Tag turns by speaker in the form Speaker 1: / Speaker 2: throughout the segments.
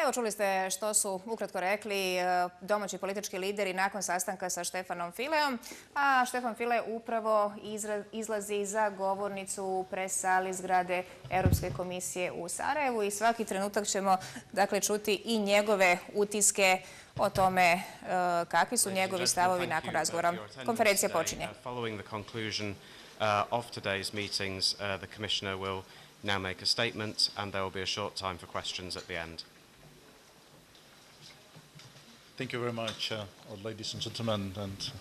Speaker 1: Evo, čuli ste što su ukratko rekli domaći politički lideri nakon sastanka sa Štefanom Fileom, a Štefan File upravo izlazi za govornicu pres sali zgrade Europske komisije u Sarajevu i svaki trenutak ćemo čuti i njegove utiske o tome kakvi su njegovi stavovi nakon razgovora. Konferencija počinje.
Speaker 2: Following the conclusion of today's meetings, the Commissioner will now make a statement and there will be a short time for questions at the end.
Speaker 3: Thank you very much, ladies and gentlemen, and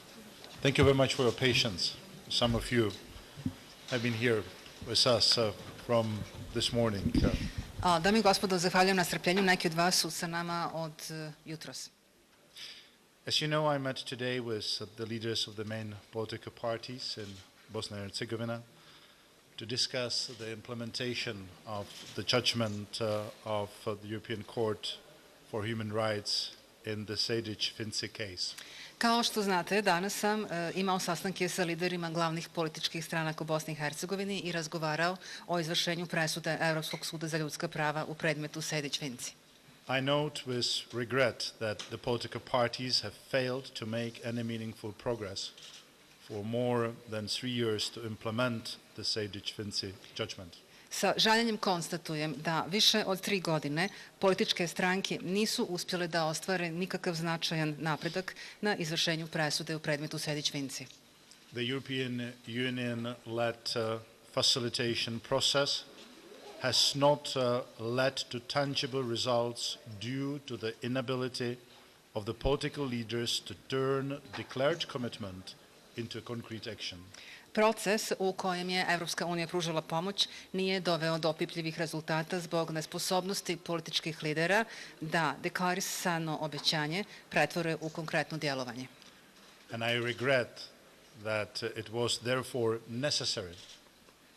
Speaker 3: thank you very much for your patience. Some of you have been here with us from this morning.
Speaker 4: Dame i gospodo, zahvaljujem na strpljenju. Neki od vas su sa nama od jutros.
Speaker 3: As you know, I met today with the leaders of the main political parties in Bosnia and Herzegovina to discuss the implementation of the judgment of the European Court for Human Rights in the Sejdić-Finci case.
Speaker 4: Kao što znate, danas sam imao sastanke sa liderima glavnih političkih stranaka u Bosni i Hercegovini i razgovarao o izvršenju presude Evropskog suda za ljudska prava u predmetu Sejdić-Finci.
Speaker 3: I note with regret that the political parties have failed to make any meaningful progress for more than 3 years to implement the Sejdić-Finci judgment.
Speaker 4: Sa žaljenjem konstatujem da više od 3 godine političke stranke nisu uspjele da ostvare nikakav značajan napredak na izvršenju presude u predmetu Sejdić-Finci.
Speaker 3: The European Union-led facilitation process has not led to tangible results due to the inability of the political leaders to turn declared commitment into concrete action.
Speaker 4: Proces u kojem je Evropska unija pružala pomoć nije doveo do opipljivih rezultata zbog nesposobnosti političkih lidera da deklarisano obećanje pretvore u konkretno djelovanje.
Speaker 3: And I regret that it was therefore necessary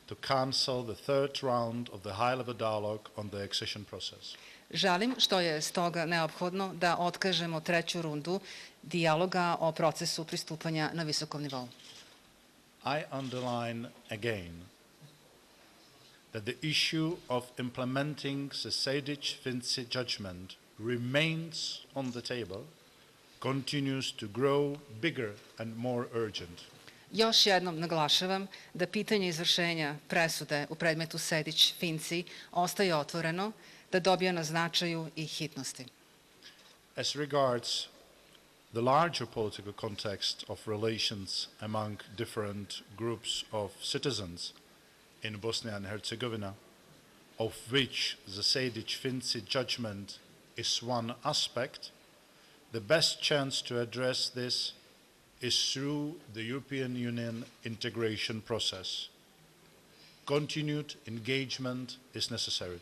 Speaker 3: to cancel the third round of the high-level dialogue on the accession process.
Speaker 4: Žalim što je stoga neophodno da otkažemo treću rundu dijaloga o procesu pristupanja na visokom nivou.
Speaker 3: I underline again that the issue of implementing the Sejdić-Finci judgment remains on the table, continues to grow bigger and more urgent.
Speaker 4: Još jednom naglašavam da pitanje izvršenja presude u predmetu Sejdić-Finci ostaje otvoreno, da dobija na značaju i hitnosti.
Speaker 3: As regards the larger political context of relations among different groups of citizens in Bosnia and Herzegovina, of which the Sejdić-Finci judgment is one aspect, the best chance to address this is through the European Union integration process. Continued engagement is necessary.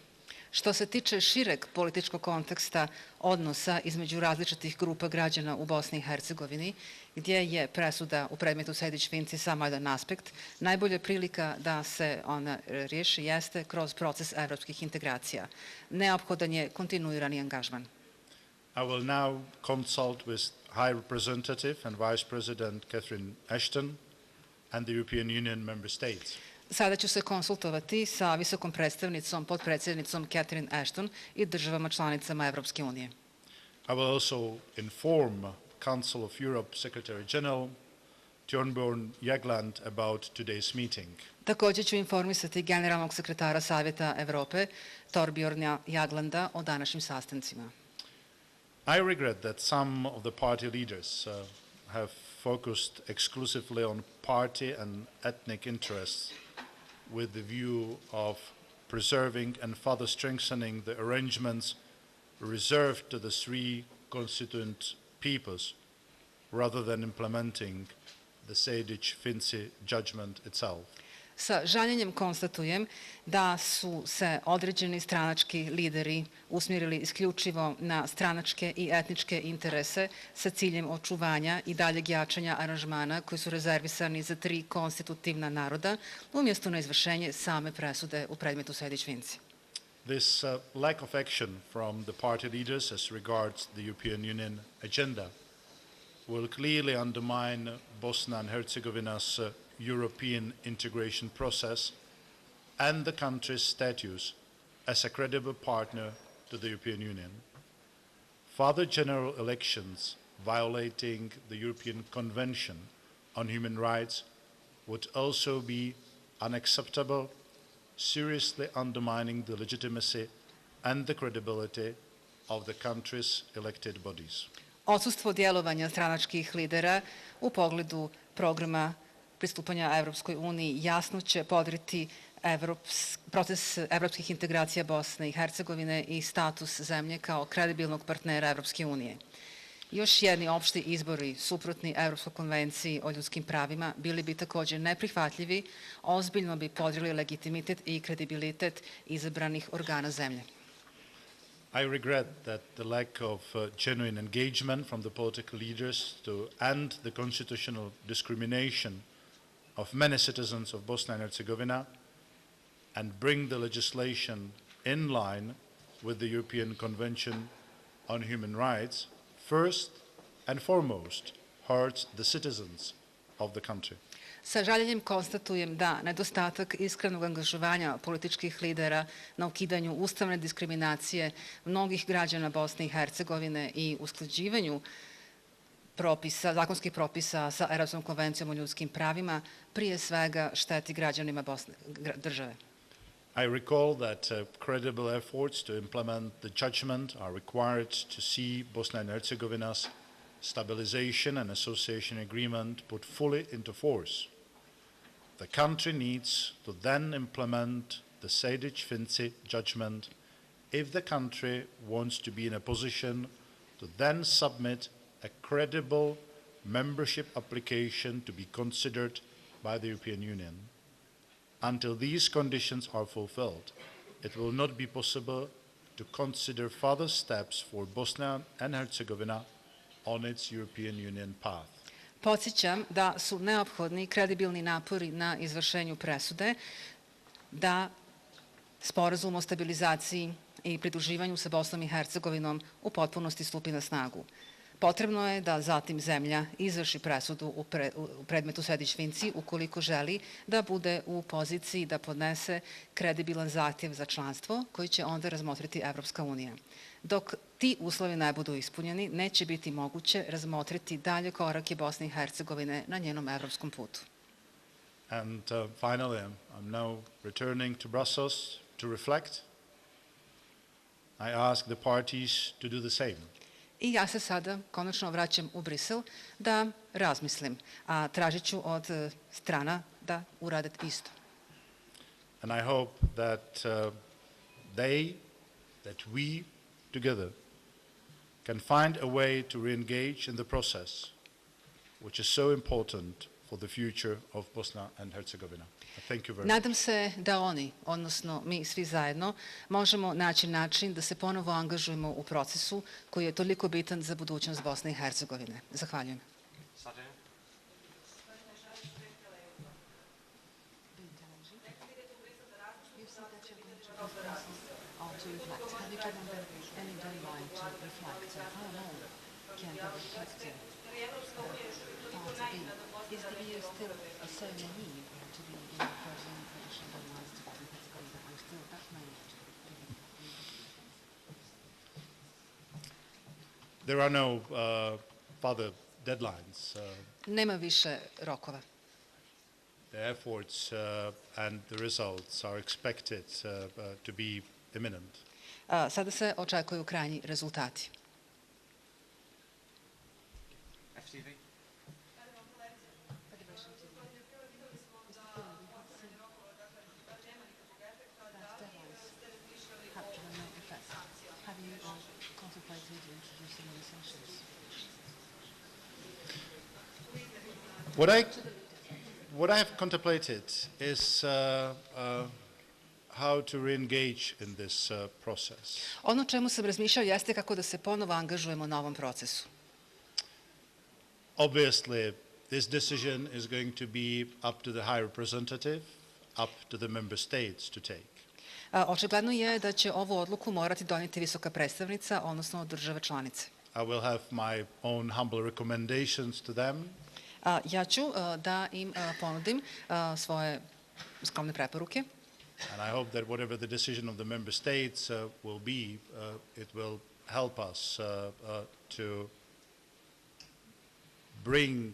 Speaker 4: Što se tiče šireg političkog konteksta odnosa između različitih grupa građana u Bosni i Hercegovini, gdje je presuda u predmetu Sejdić-Finci samo jedan aspekt, najbolja prilika da se ona riješi jeste kroz proces evropskih integracija. Neophodan je kontinuirani angažman.
Speaker 3: I will now consult with High Representative and Vice President Catherine Ashton and the European Union member states.
Speaker 4: Sada ću se konsultovati sa visokom predstavnicom, potpredsjednicom Catherine Ashton i državama članicama Evropske unije.
Speaker 3: I will also inform Council of Europe Secretary General Torbjörn Jagland about today's meeting.
Speaker 4: Također ću informisati generalnog sekretara Savjeta Evrope Torbjörna Jaglanda o današnjim sastancima.
Speaker 3: I regret that some of the party leaders have focused exclusively on party and ethnic interests with the view of preserving and further strengthening the arrangements reserved to the 3 constituent peoples, rather than implementing the Sejdić-Finci judgment itself.
Speaker 4: Sa žaljenjem konstatujem da su se određeni stranački lideri usmjerili isključivo na stranačke i etničke interese sa ciljem očuvanja i daljeg jačanja aranžmana koji su rezervisani za 3 konstitutivna naroda, umjesto na izvršenje same presude u predmetu Sejdić-Finci.
Speaker 3: This lack of action from the party leaders as regards the European Union agenda will clearly undermine Bosnia and Herzegovina's European integration process and the country's status as a credible partner to the European Union. further general elections violating the European Convention on Human Rights would also be unacceptable, seriously undermining the legitimacy and the credibility of the country's elected bodies.
Speaker 4: Odsustvo djelovanja stranačkih lidera u pogledu programa pristupanja Evropskoj uniji jasno će podriti proces evropskih integracija Bosne i Hercegovine i status zemlje kao kredibilnog partnera Evropske unije. Još jedni opšti izbori suprotni Evropskoj konvenciji o ljudskim pravima bili bi također neprihvatljivi, ozbiljno bi podrili legitimitet i kredibilitet izabranih organa zemlje.
Speaker 3: I regret that the lack of genuine engagement from the political leaders to end the constitutional discrimination of many citizens of Bosnia and Herzegovina and bring the legislation in line with the European Convention on Human Rights first and foremost hurts the citizens of the country.
Speaker 4: Sa žaljenjem konstatujem da nedostatak iskrenog angažovanja političkih lidera na ukidanju ustavne diskriminacije mnogih građana Bosne i Hercegovine i usklađivanju zakonskih propisa sa Evropskom konvencijom o ljudskim pravima prije svega šteti građanima države.
Speaker 3: I recall that credible efforts to implement the judgment are required to see Bosnia and Herzegovina's stabilization and association agreement put fully into force. The country needs to then implement the Sejdić-Finci judgment if the country wants to be in a position to then submit a credible membership application to be considered by the European Union. Until these conditions are fulfilled, it will not be possible to consider further steps for Bosnia and Herzegovina on its European Union path.
Speaker 4: Podsjećam da su neophodni kredibilni napori na izvršenju presude, da sporazum o stabilizaciji i pridruživanju sa Bosnom i Hercegovinom u potpunosti stupi na snagu. Potrebno je da zatim zemlja izvrši presudu u predmetu Sejdić-Finci ukoliko želi da bude u poziciji da podnese kredibilan zahtjev za članstvo koji će onda razmotriti Evropska unija. Dok ti uslovi ne budu ispunjeni, neće biti moguće razmotriti dalje korake Bosne i Hercegovine na njenom evropskom putu.
Speaker 3: And finally, I'm now returning to Brussels to reflect. I ask the parties to do the same.
Speaker 4: I ja se sada konačno vraćam u Brisel da razmislim, a tražit ću od strana da urade isto.
Speaker 3: And I hope that that we together can find a way to re-engage in the process, which is so important for the future of Bosnia and Herzegovina. Thank you very much.
Speaker 4: Nadam se da oni, odnosno mi svi zajedno, možemo naći način da se ponovo angažujemo u procesu koji je toliko bitan za budućnost Bosne i Hercegovine. Zahvaljujem.
Speaker 3: There are no further deadlines.
Speaker 4: Nema više rokova.
Speaker 3: The efforts and the results are expected to be imminent.
Speaker 4: Sada se očekuju krajnji rezultati.
Speaker 3: What I have contemplated is how to re-engage in this process.
Speaker 4: Ono čemu sam razmišljao jeste kako da se ponovo angažujemo na ovom procesu.
Speaker 3: Obviously, this decision is going to be up to the High Representative, up to the member states to take.
Speaker 4: Očigledno je da će ovu odluku morati donijeti visoka predstavnica, odnosno države članice.
Speaker 3: I will have my own humble recommendations to them.
Speaker 4: Ja ću da im ponudim svoje skromne preporuke.
Speaker 3: And I hope that whatever the decision of the member states will be, it will help us to bring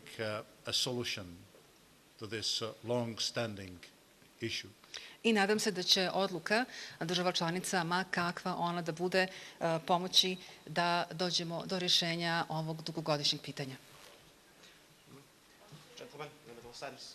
Speaker 3: a solution to this long-standing issue.
Speaker 4: I nadam se da će odluka država članica, ma kakva ona da bude, pomoći da dođemo do rješenja ovog dugogodišnjeg pitanja.
Speaker 2: Gentlemen, in the middle sense.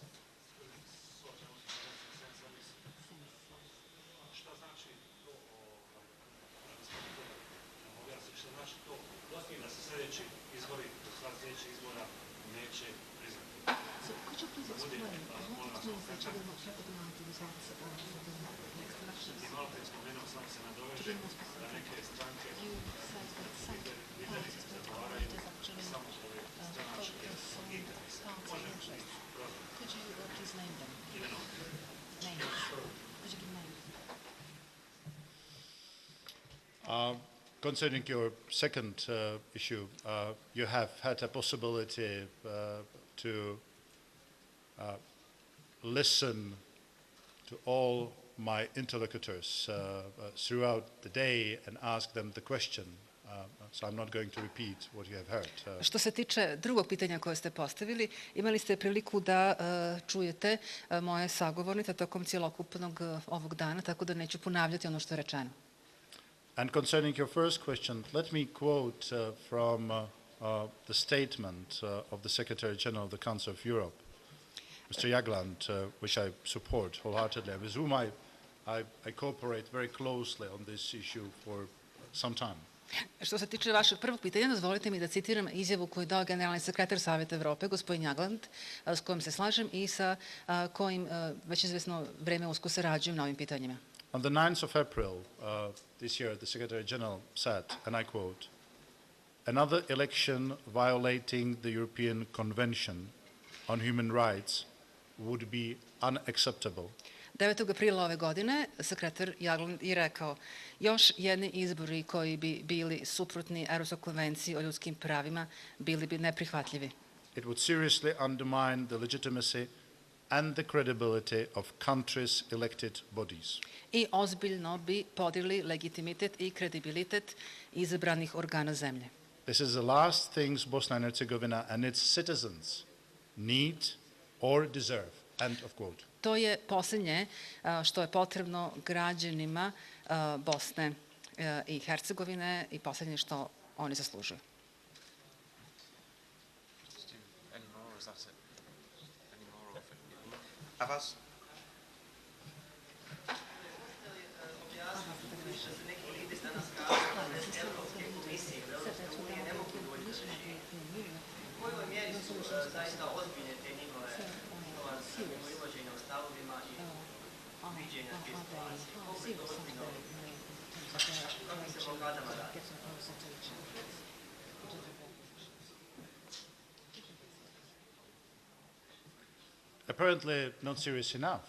Speaker 3: Concerning your second issue, you have had a possibility to listen to all my interlocutors throughout the day and ask them the question. So I'm not going to repeat what you have heard.
Speaker 4: Što se tiče drugog pitanja koje ste postavili, imali ste priliku da čujete moje sagovornice tokom cjelokupnog ovog dana, tako da neću ponavljati ono što je rečeno.
Speaker 3: And concerning your first question, let me quote from the statement of the Secretary General of the Council of Europe, Mr. Jagland, which I support wholeheartedly, with whom I cooperate very closely on this issue for some time.
Speaker 4: Što se tiče vašeg prvog pitanja, dozvolite mi da citiram izjavu koju je dao generalni sekretar Savjeta Evrope, gospodin Jagland, s kojim se slažem i sa kojim već izvesno vreme usko sarađujem na ovim pitanjima.
Speaker 3: On the 9th of April this year, the Secretary General said, and I quote, "Another election violating the European Convention on Human Rights would be unacceptable."
Speaker 4: 9. aprila ove godine sekretar Jagland je rekao: još jedni izbori koji bi bili suprotni Europskoj konvenciji o ljudskim pravima bili bi neprihvatljivi.
Speaker 3: It would seriously undermine the legitimacy and the credibility of countries' elected bodies.
Speaker 4: I ozbiljno bi podigli legitimitet i kredibilitet izabranih organa zemlje.
Speaker 3: This is the last things Bosnia and Herzegovina and its citizens need or deserve. End of quote.
Speaker 4: To je posljednje što je potrebno građanima Bosne i Hercegovine i posljednje što oni zaslužuju.
Speaker 2: Avaz?
Speaker 5: U kojoj mjeri su zaista ozbiljne te njihove privođenja u stavovima i viđenja te situacije? Koliko je to ozbiljno? Kako se blokadama radi?
Speaker 3: Apparently not serious enough.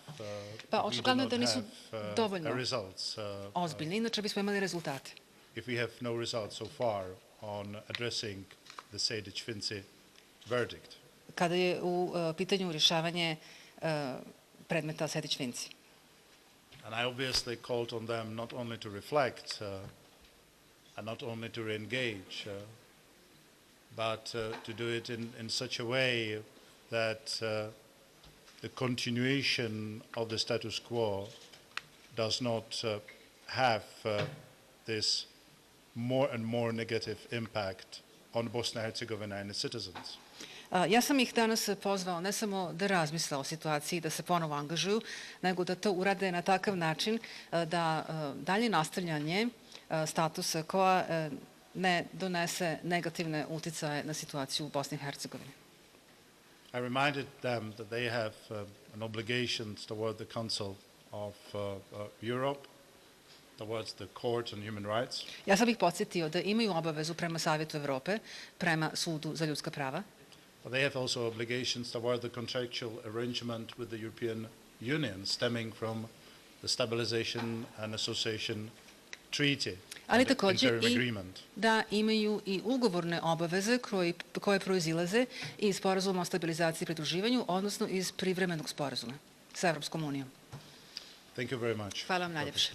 Speaker 4: Pa
Speaker 3: We do
Speaker 4: očigledno
Speaker 3: not
Speaker 4: da nisu
Speaker 3: have
Speaker 4: dovoljno
Speaker 3: results.
Speaker 4: ozbiljni, inače bismo imali rezultate.
Speaker 3: If we have no results so far on addressing the Sejdić-Finci verdict.
Speaker 4: Kada je u pitanju rješavanje predmeta Sejdić-Finci.
Speaker 3: And I obviously called on them not only to reflect and not only to re-engage, but to do it in such a way that the continuation of the status quo does not have this more and more negative impact on Bosnia and Herzegovina and its citizens.
Speaker 4: Ja sam ih danas pozvao ne samo da razmisle o situaciji, da se ponovo angažuju, nego da to urade na takav način da dalje nastavljanje statusa quo ne donese negativne uticaje na situaciju u Bosni i Hercegovini.
Speaker 3: I reminded them that they have an obligation toward the Council of Europe, towards the Court on Human Rights.
Speaker 4: Ja sam ih podsjetio da imaju obavezu prema Savjetu Evrope, prema Sudu za ljudska prava.
Speaker 3: But they have also obligations toward the contractual arrangement with the European Union stemming from the Stabilization and Association Treaty.
Speaker 4: Ali također i da imaju i ugovorne obaveze koje proizilaze iz sporazuma o stabilizaciji i pridruživanju, odnosno iz privremenog sporazuma sa Evropskom unijom.
Speaker 3: Thank you very much.
Speaker 4: Hvala vam najljepše.